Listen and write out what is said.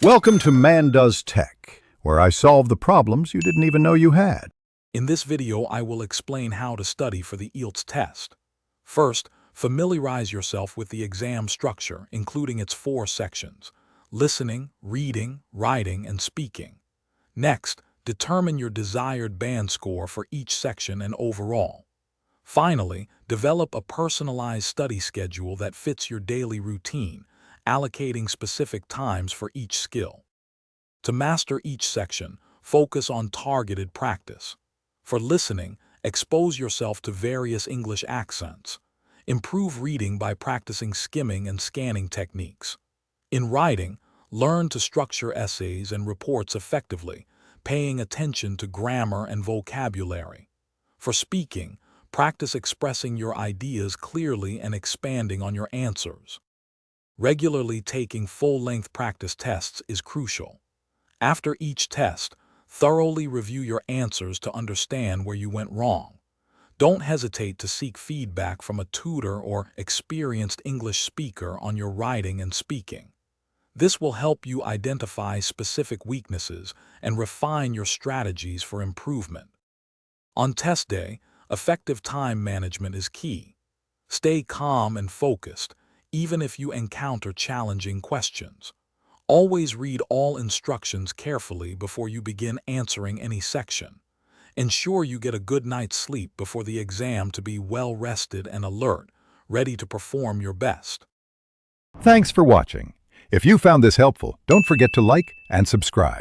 Welcome to Man Does Tech, where I solve the problems you didn't even know you had. In this video, I will explain how to study for the Ielts test. First, familiarize yourself with the exam structure, including its 4 sections: listening, reading, writing, and speaking. Next, determine your desired band score for each section and overall. Finally, develop a personalized study schedule that fits your daily routine, allocating specific times for each skill. To master each section, focus on targeted practice. For listening, expose yourself to various English accents. Improve reading by practicing skimming and scanning techniques. In writing, learn to structure essays and reports effectively, paying attention to grammar and vocabulary. For speaking, practice expressing your ideas clearly and expanding on your answers. Regularly taking full-length practice tests is crucial. After each test, thoroughly review your answers to understand where you went wrong. Don't hesitate to seek feedback from a tutor or experienced English speaker on your writing and speaking. This will help you identify specific weaknesses and refine your strategies for improvement. On test day, effective time management is key. Stay calm and focused, even if you encounter challenging questions. Always read all instructions carefully before you begin answering any section. Ensure you get a good night's sleep before the exam to be well rested and alert, ready to perform your best. Thanks for watching. If you found this helpful, don't forget to like and subscribe.